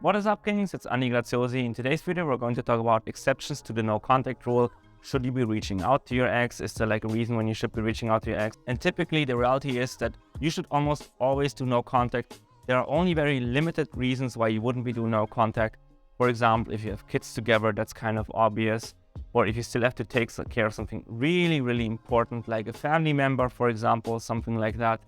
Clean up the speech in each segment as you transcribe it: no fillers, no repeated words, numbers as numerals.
What is up, kings? It's Andy Graziosi. In today's video, we're going to talk about exceptions to the no contact rule. Should you be reaching out to your ex? Is there like a reason when you should be reaching out to your ex? And typically the reality is that you should almost always do no contact. There are only very limited reasons why you wouldn't be doing no contact. For example, if you have kids together, that's kind of obvious. Or if you still have to take care of something really, really important, like a family member, for example, something like that.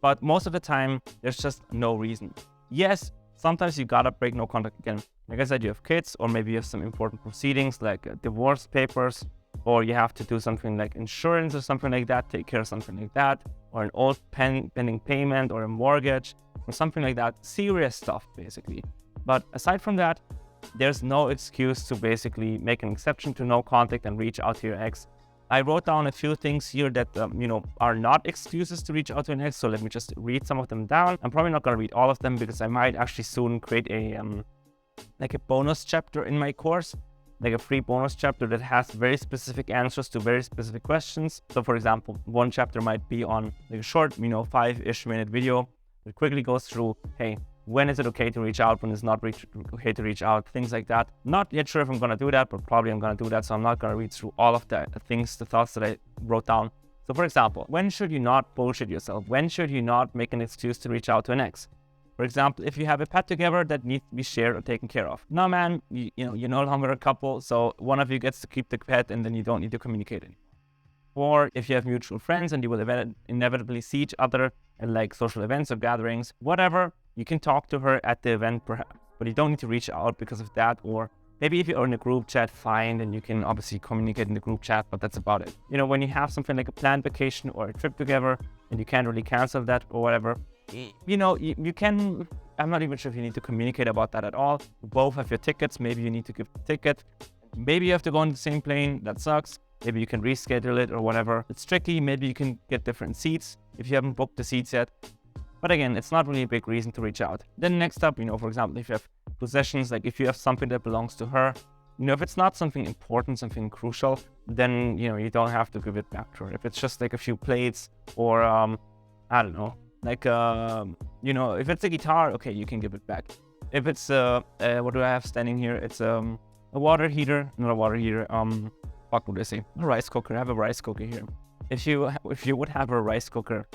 But most of the time, there's just no reason. Yes, sometimes you gotta break no contact again. Like I said, you have kids, or maybe you have some important proceedings like divorce papers, or you have to do something like insurance or something like that, take care of something like that, or an old pending payment or a mortgage or something like that. Serious stuff, basically. But aside from that, there's no excuse to basically make an exception to no contact and reach out to your ex. I wrote down a few things here that, are not excuses to reach out to an ex. So let me just read some of them down. I'm probably not going to read all of them because I might actually soon create a bonus chapter in my course, like a free bonus chapter that has very specific answers to very specific questions. So for example, one chapter might be on like a short, 5-ish minute video that quickly goes through, hey, when is it okay to reach out? When is not okay to reach out? Things like that. Not yet sure if I'm going to do that, but probably I'm going to do that. So I'm not going to read through all of the thoughts that I wrote down. So for example, when should you not bullshit yourself? When should you not make an excuse to reach out to an ex? For example, if you have a pet together that needs to be shared or taken care of. No, man, you're no longer a couple. So one of you gets to keep the pet and then you don't need to communicate anymore. Or if you have mutual friends and you will inevitably see each other at like social events or gatherings, whatever, you can talk to her at the event perhaps, but you don't need to reach out because of that. Or maybe if you're in a group chat, fine, then you can obviously communicate in the group chat, but that's about it. When you have something like a planned vacation or a trip together and you can't really cancel that or whatever, you can, I'm not even sure if you need to communicate about that at all. You both have your tickets, maybe you need to give the ticket. Maybe you have to go on the same plane, that sucks. Maybe you can reschedule it or whatever. It's tricky, maybe you can get different seats if you haven't booked the seats yet. But again, it's not really a big reason to reach out. Then next up, for example, if you have possessions, like if you have something that belongs to her, if it's not something important, something crucial, then, you don't have to give it back to her. If it's just like a few plates or, I don't know, like, if it's a guitar, okay, you can give it back. If it's, what do I have standing here? It's a water heater, not a water heater, what would I say? A rice cooker. I have a rice cooker here. If you would have a rice cooker,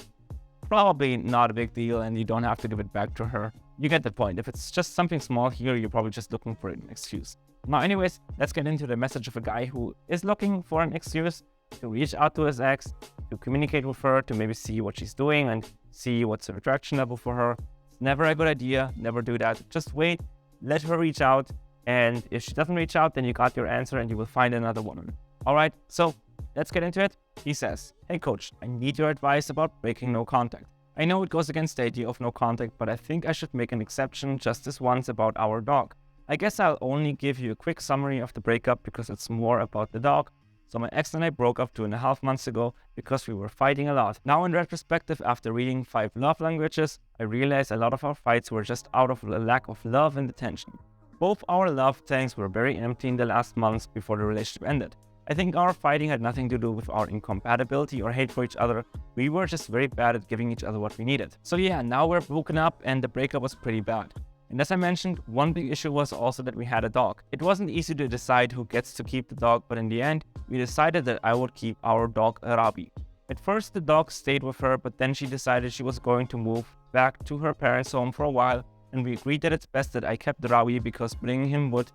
probably not a big deal and you don't have to give it back to her. You get the point. If it's just something small here, you're probably just looking for an excuse. Now, anyways, let's get into the message of a guy who is looking for an excuse to reach out to his ex, to communicate with her, to maybe see what she's doing and see what's her attraction level for her. It's never a good idea. Never do that. Just wait, let her reach out. And if she doesn't reach out, then you got your answer and you will find another woman. All right, so let's get into it. He says, hey coach, I need your advice about breaking no contact. I know it goes against the idea of no contact, but I think I should make an exception just this once about our dog. I guess I'll only give you a quick summary of the breakup because it's more about the dog. So my ex and I broke up 2.5 months ago because we were fighting a lot. Now in retrospective, after reading 5 love languages, I realized a lot of our fights were just out of a lack of love and attention. Both our love tanks were very empty in the last months before the relationship ended. I think our fighting had nothing to do with our incompatibility or hate for each other. We were just very bad at giving each other what we needed. So yeah, now we're broken up and the breakup was pretty bad. And as I mentioned, one big issue was also that we had a dog. It wasn't easy to decide who gets to keep the dog, but in the end, we decided that I would keep our dog, Rabi. At first, the dog stayed with her, but then she decided she was going to move back to her parents' home for a while, and we agreed that it's best that I kept Rabi because bringing him would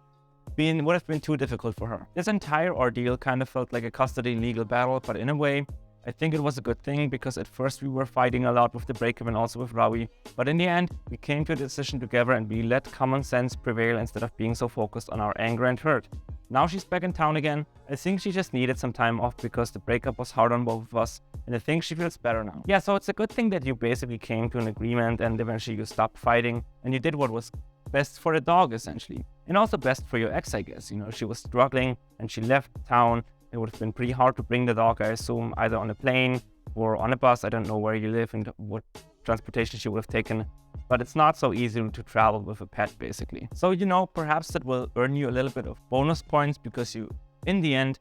have been too difficult for her. This entire ordeal kind of felt like a custody legal battle, but in a way, I think it was a good thing because at first we were fighting a lot with the breakup and also with Rabi, but in the end, we came to a decision together and we let common sense prevail instead of being so focused on our anger and hurt. Now she's back in town again. I think she just needed some time off because the breakup was hard on both of us, and I think she feels better now. Yeah, so it's a good thing that you basically came to an agreement and eventually you stopped fighting and you did what was best for the dog essentially. And also best for your ex, I guess. She was struggling and she left town. It would have been pretty hard to bring the dog, I assume, either on a plane or on a bus. I don't know where you live and what transportation she would have taken, but it's not so easy to travel with a pet, basically. So, perhaps that will earn you a little bit of bonus points because you, in the end,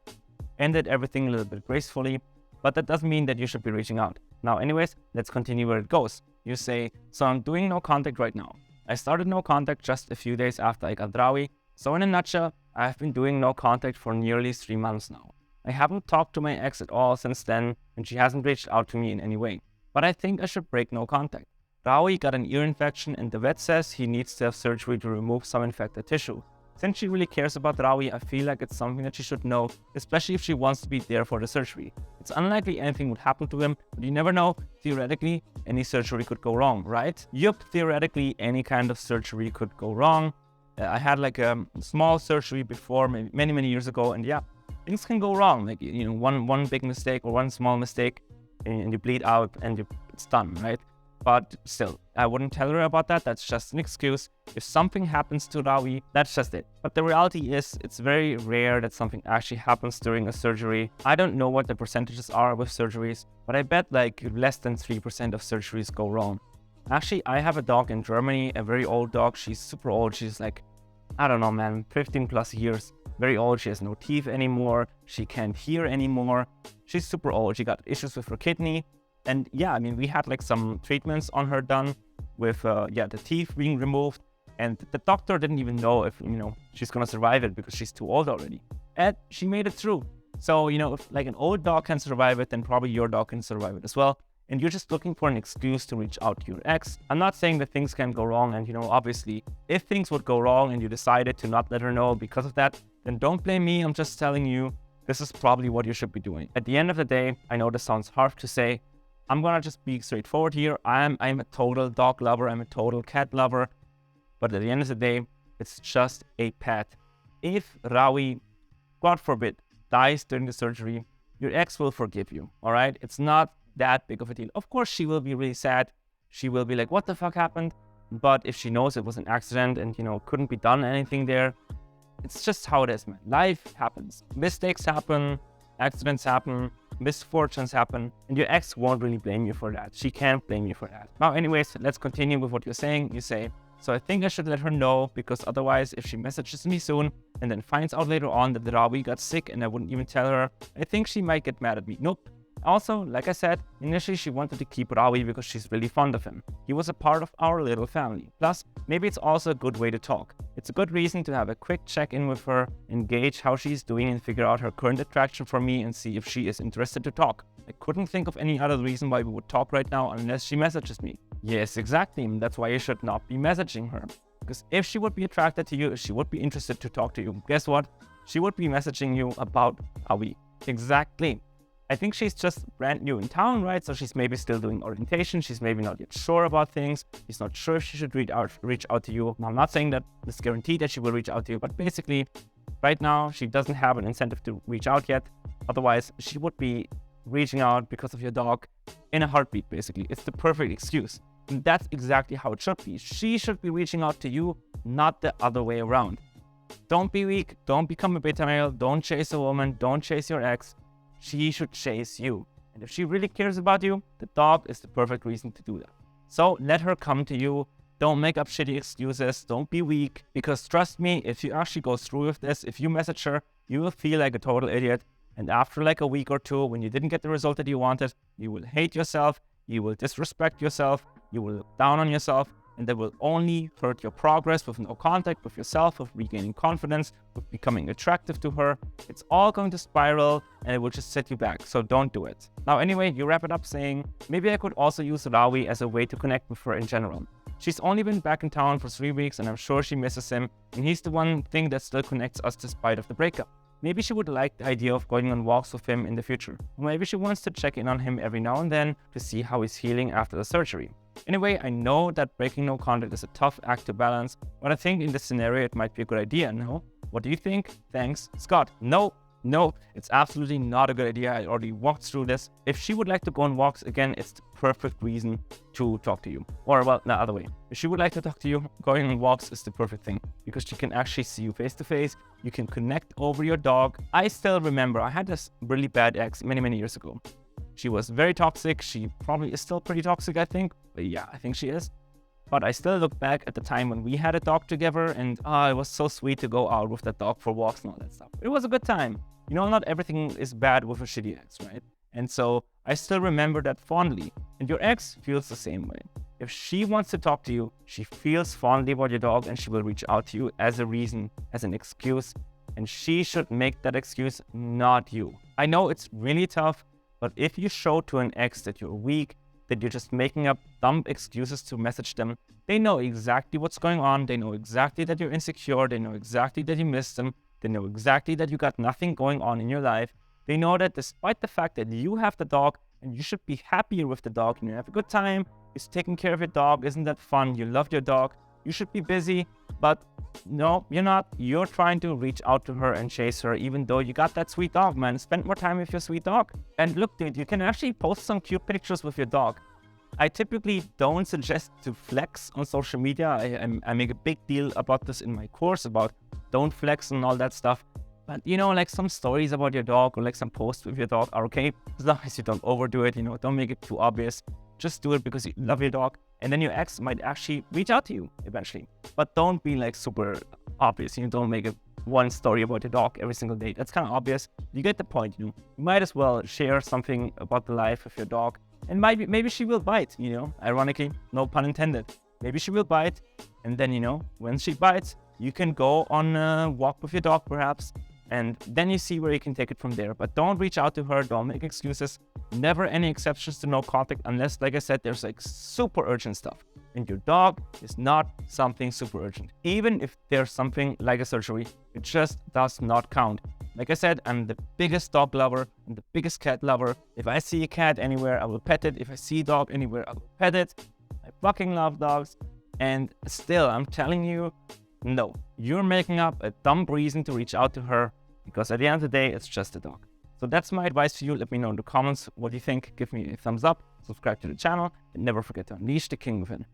ended everything a little bit gracefully, but that doesn't mean that you should be reaching out. Now, anyways, let's continue where it goes. You say, so I'm doing no contact right now. I started no contact just a few days after I got Rawi. So in a nutshell, I've been doing no contact for nearly 3 months now. I haven't talked to my ex at all since then, and she hasn't reached out to me in any way. But I think I should break no contact. Rawi got an ear infection and the vet says he needs to have surgery to remove some infected tissue. Since she really cares about Rawi, I feel like it's something that she should know, especially if she wants to be there for the surgery. It's unlikely anything would happen to him, but you never know. Theoretically, any surgery could go wrong, right? Yup, theoretically, any kind of surgery could go wrong. I had like a small surgery before, many years ago, and yeah, things can go wrong. Like, you know, one big mistake or one small mistake, and you bleed out and it's done, right? But still, I wouldn't tell her about that. That's just an excuse. If something happens to Rawi, that's just it. But the reality is, it's very rare that something actually happens during a surgery. I don't know what the percentages are with surgeries, but I bet like less than 3% of surgeries go wrong. Actually, I have a dog in Germany, a very old dog. She's super old. She's like, I don't know, man, 15 plus years. Very old. She has no teeth anymore. She can't hear anymore. She's super old. She got issues with her kidney. And yeah, I mean, we had like some treatments on her done with, the teeth being removed. And the doctor didn't even know if, you know, she's going to survive it because she's too old already. And she made it through. So, you know, if like an old dog can survive it, then probably your dog can survive it as well. And you're just looking for an excuse to reach out to your ex. I'm not saying that things can go wrong. And, you know, obviously, if things would go wrong and you decided to not let her know because of that, then don't blame me. I'm just telling you, this is probably what you should be doing. At the end of the day, I know this sounds harsh to say. I'm gonna just be straightforward here. I'm a total dog lover. I'm a total cat lover. But at the end of the day, it's just a pet. If Rawi, God forbid, dies during the surgery, your ex will forgive you, all right? It's not that big of a deal. Of course, she will be really sad. She will be like, what the fuck happened? But if she knows it was an accident and, you know, couldn't be done anything there, it's just how it is, man. Life happens. Mistakes happen. Accidents happen. Misfortunes happen. And your ex won't really blame you for that. She can't blame you for that. Now, anyways, let's continue with what you're saying. You say, so I think I should let her know because otherwise, if she messages me soon and then finds out later on that the Rawi got sick and I wouldn't even tell her, I think she might get mad at me. Nope. Also, like I said, initially she wanted to keep Rawi because she's really fond of him. He was a part of our little family. Plus, maybe it's also a good way to talk. It's a good reason to have a quick check-in with her, engage how she's doing and figure out her current attraction for me and see if she is interested to talk. I couldn't think of any other reason why we would talk right now unless she messages me. Yes, exactly. That's why you should not be messaging her. Because if she would be attracted to you, if she would be interested to talk to you, guess what? She would be messaging you about Rawi. Exactly. I think she's just brand new in town, right? So she's maybe still doing orientation. She's maybe not yet sure about things. She's not sure if she should reach out to you. Now, I'm not saying that it's guaranteed that she will reach out to you, but basically, right now, she doesn't have an incentive to reach out yet. Otherwise, she would be reaching out because of your dog in a heartbeat, basically. It's the perfect excuse. And that's exactly how it should be. She should be reaching out to you, not the other way around. Don't be weak. Don't become a beta male. Don't chase a woman. Don't chase your ex. She should chase you. And if she really cares about you, the dog is the perfect reason to do that. So let her come to you. Don't make up shitty excuses. Don't be weak. Because trust me, if you actually go through with this, if you message her, you will feel like a total idiot. And after like a week or two, when you didn't get the result that you wanted, you will hate yourself. You will disrespect yourself. You will look down on yourself. And that will only hurt your progress with no contact with yourself, with regaining confidence, with becoming attractive to her. It's all going to spiral and it will just set you back. So don't do it. Now, anyway, you wrap it up saying, maybe I could also use Rawi as a way to connect with her in general. She's only been back in town for 3 weeks and I'm sure she misses him. And he's the one thing that still connects us despite of the breakup. Maybe she would like the idea of going on walks with him in the future. Or maybe she wants to check in on him every now and then to see how he's healing after the surgery. Anyway, I know that breaking no contact is a tough act to balance, but I think in this scenario it might be a good idea, no? What do you think? Thanks, Scott. No, it's absolutely not a good idea. I already walked through this. If she would like to go on walks again, it's the perfect reason to talk to you. Or, well, the other way. If she would like to talk to you, going on walks is the perfect thing because she can actually see you face to face. You can connect over your dog. I still remember I had this really bad ex many years ago. She was very toxic. She probably is still pretty toxic, I think. But yeah, I think she is. But I still look back at the time when we had a dog together and it was so sweet to go out with that dog for walks and all that stuff. It was a good time. You know, not everything is bad with a shitty ex, right? And so I still remember that fondly. And your ex feels the same way. If she wants to talk to you, she feels fondly about your dog and she will reach out to you as a reason, as an excuse, and she should make that excuse, not you. I know it's really tough, but if you show to an ex that you're weak, that you're just making up dumb excuses to message them, they know exactly what's going on. They know exactly that you're insecure. They know exactly that you miss them. They know exactly that you got nothing going on in your life. They know that despite the fact that you have the dog and you should be happier with the dog and you have a good time, is taking care of your dog, isn't that fun? You love your dog. You should be busy, but no, you're not. You're trying to reach out to her and chase her, even though you got that sweet dog, man. Spend more time with your sweet dog. And look, dude, you can actually post some cute pictures with your dog. I typically don't suggest to flex on social media. I make a big deal about this in my course about don't flex and all that stuff. But, you know, like some stories about your dog or like some posts with your dog are okay, as long as you don't overdo it, you know, don't make it too obvious. Just do it because you love your dog. And then your ex might actually reach out to you eventually. But don't be like super obvious. You know, don't make it one story about your dog every single day. That's kind of obvious. You get the point, you know. You might as well share something about the life of your dog. And maybe she will bite, you know. Ironically, no pun intended. Maybe she will bite. And then, you know, when she bites, you can go on a walk with your dog perhaps. And then you see where you can take it from there. But don't reach out to her. Don't make excuses. Never any exceptions to no contact unless, like I said, there's like super urgent stuff. And your dog is not something super urgent. Even if there's something like a surgery, it just does not count. Like I said, I'm the biggest dog lover. I'm the biggest cat lover. If I see a cat anywhere, I will pet it. If I see a dog anywhere, I will pet it. I fucking love dogs. And still, I'm telling you, no, you're making up a dumb reason to reach out to her because at the end of the day, it's just a dog. So that's my advice to you. Let me know in the comments what you think. Give me a thumbs up, subscribe to the channel, and never forget to unleash the king within.